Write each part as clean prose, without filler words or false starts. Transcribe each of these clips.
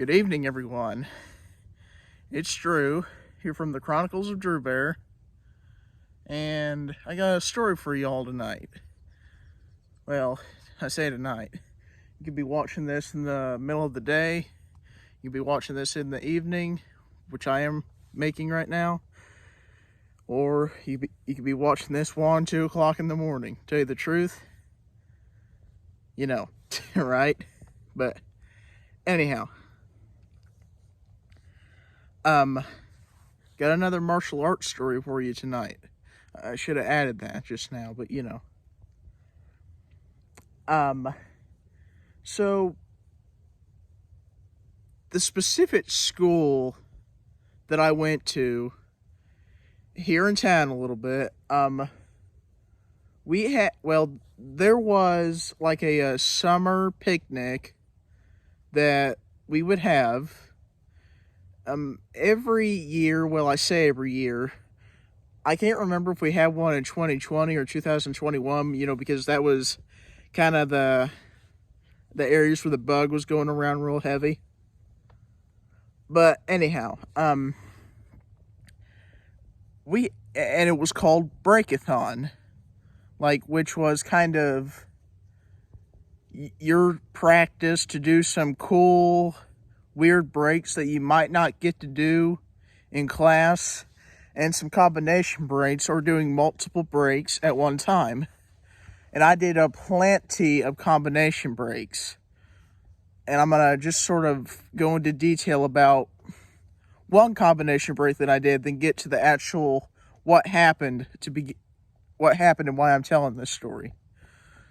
Good evening, everyone. It's Drew, here from the Chronicles of Drew Bear, and I got a story for y'all tonight. Well, I say tonight. You could be watching this in the middle of the day. You could be watching this in the evening, which I am making right now. Or you could be watching this 1, 2 o'clock in the morning. Tell you the truth, you know, right? But anyhow, got another martial arts story for you tonight. I should have added that just now, but you know. So the specific school that I went to here in town a little bit, there was like a summer picnic that we would have every year. Well, I say every year. I can't remember if we had one in 2020 or 2021, you know, because that was kind of the areas where the bug was going around real heavy. But anyhow, and it was called Breakathon, like, which was kind of your practice to do some cool, weird breaks that you might not get to do in class, and some combination breaks or doing multiple breaks at one time. And I did a plenty of combination breaks. And I'm going to just sort of go into detail about one combination break that I did, then get to the actual what happened and why I'm telling this story.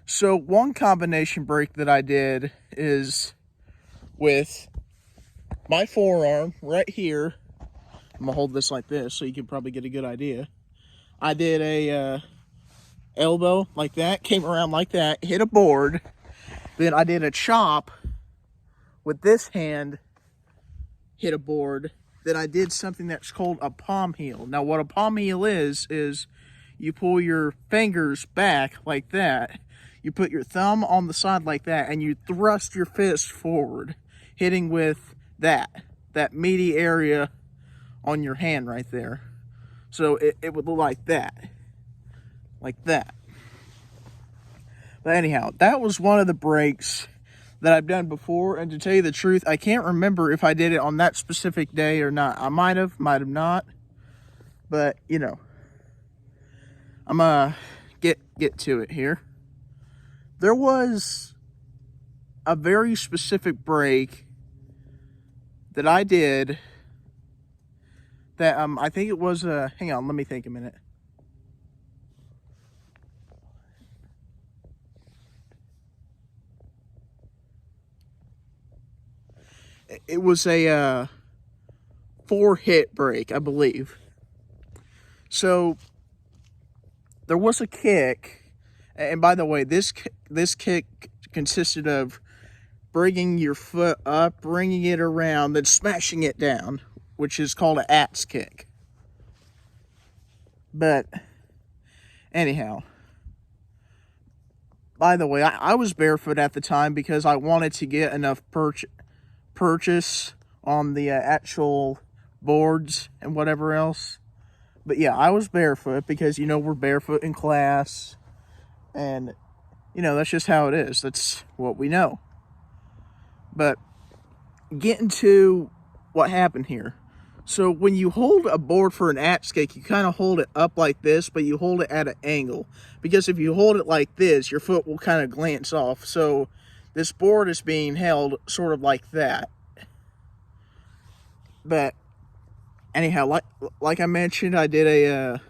So one combination break that I did is with my forearm right here. I'm going to hold this like this so you can probably get a good idea. I did a elbow like that, came around like that, hit a board. Then I did a chop with this hand, hit a board. Then I did something that's called a palm heel. Now what a palm heel is you pull your fingers back like that. You put your thumb on the side like that, and you thrust your fist forward, hitting with that meaty area on your hand right there. So it would look like that. Like that. But anyhow, that was one of the breaks that I've done before, and to tell you the truth, I can't remember if I did it on that specific day or not. I might have not. But, you know, I'm gonna get to it here. There was a very specific break that I did that I think it was hang on, let me think a minute. It was a 4-hit break, I believe. So there was a kick, and by the way, this kick consisted of bringing your foot up, bringing it around, then smashing it down, which is called an axe kick. But anyhow, by the way, I was barefoot at the time because I wanted to get enough purchase on the actual boards and whatever else. But yeah, I was barefoot because, you know, we're barefoot in class, and you know, that's just how it is. That's what we know. But getting to what happened here. So when you hold a board for an axe kick, you kind of hold it up like this, but you hold it at an angle, because if you hold it like this, your foot will kind of glance off. So this board is being held sort of like that. But anyhow, like I mentioned, I did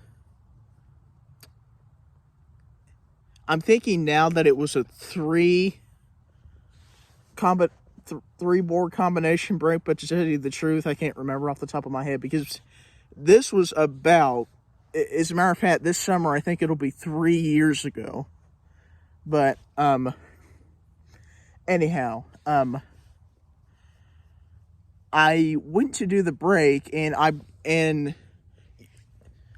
I'm thinking now that it was a 3-board combination break, but to tell you the truth, I can't remember off the top of my head, because this was about, as a matter of fact, this summer, I think it'll be 3 years ago. But anyhow, I went to do the break, and I'm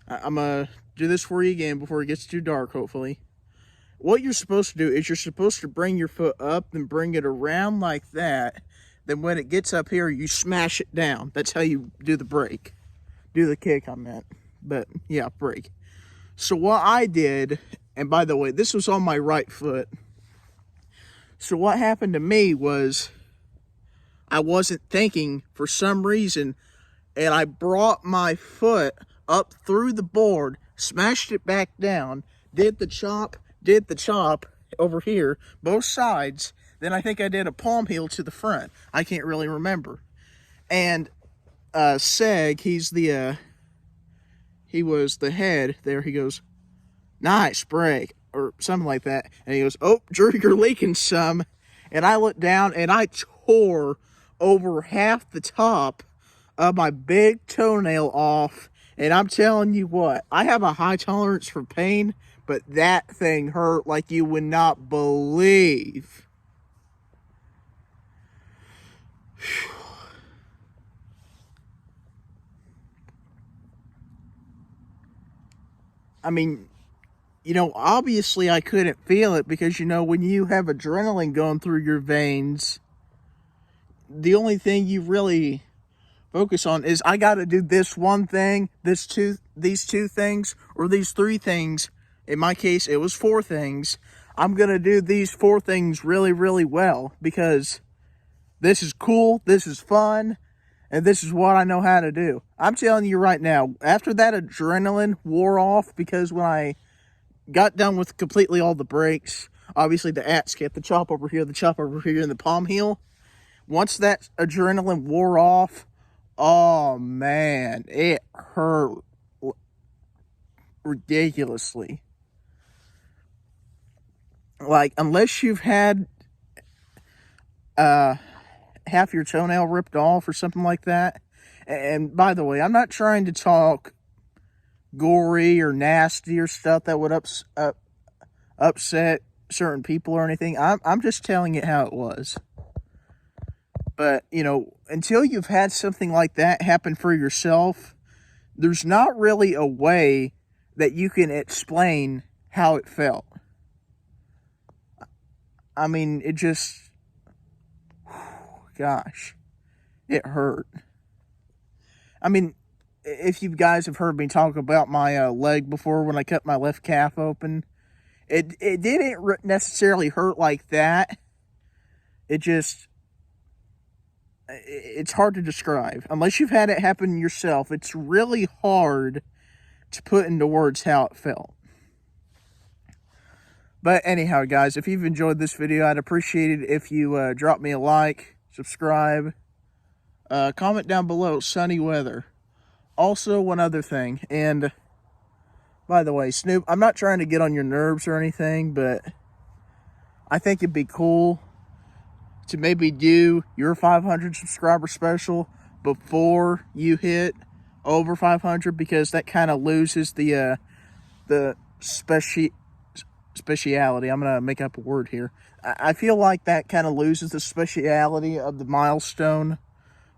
gonna do this for you again before it gets too dark, hopefully. What you're supposed to do is you're supposed to bring your foot up and bring it around like that, then when it gets up here, you smash it down. That's how you do the brake. Do the kick, I meant. But, yeah, brake. So what I did, and by the way, this was on my right foot. So what happened to me was I wasn't thinking for some reason, and I brought my foot up through the board, smashed it back down, did the chop over here, both sides. Then I think I did a palm heel to the front. I can't really remember. And Seg, he was the head there. He goes, "Nice brake," or something like that. And he goes, "Oh, Drew, you're leaking some." And I looked down and I tore over half the top of my big toenail off. And I'm telling you what, I have a high tolerance for pain, but that thing hurt like you would not believe. I mean, you know, obviously I couldn't feel it because, you know, when you have adrenaline going through your veins, the only thing you really focus on is I got to do this one thing, these two things, or these three things. In my case, it was 4 things. I'm going to do these 4 things really, really well because this is cool, this is fun, and this is what I know how to do. I'm telling you right now, after that adrenaline wore off, because when I got done with completely all the brakes, obviously the at-skip, the chop over here, and the palm heel, once that adrenaline wore off, oh man, it hurt ridiculously. Like, unless you've had half your toenail ripped off or something like that. And by the way, I'm not trying to talk gory or nasty or stuff that would upset certain people or anything. I'm just telling it how it was. But, you know, until you've had something like that happen for yourself, there's not really a way that you can explain how it felt. I mean, it just, gosh, it hurt. I mean, if you guys have heard me talk about my leg before when I cut my left calf open, it didn't necessarily hurt like that. It's hard to describe. Unless you've had it happen yourself, it's really hard to put into words how it felt. But anyhow, guys, if you've enjoyed this video, I'd appreciate it if you drop me a like, subscribe, comment down below, sunny weather. Also, one other thing, and by the way, Snoop, I'm not trying to get on your nerves or anything, but I think it'd be cool to maybe do your 500 subscriber special before you hit over 500, because that kind of loses the speciality. I'm going to make up a word here. I feel like that kind of loses the speciality of the milestone,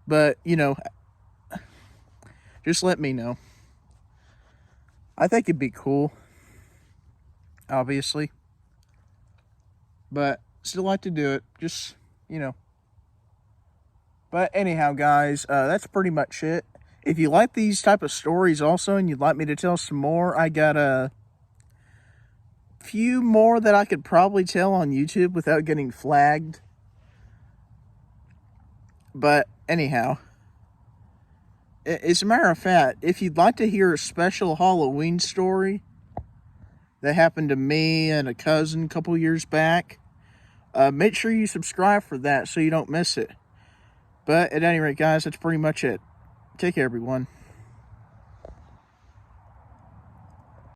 but, you know, just let me know. I think it'd be cool, obviously, but still like to do it, just, you know. But anyhow, guys, that's pretty much it. If you like these type of stories also and you'd like me to tell some more, I got a few more that I could probably tell on YouTube without getting flagged. But anyhow, as a matter of fact, if you'd like to hear a special Halloween story that happened to me and a cousin a couple years back, make sure you subscribe for that so you don't miss it. But at any rate, guys, that's pretty much it. Take care, everyone.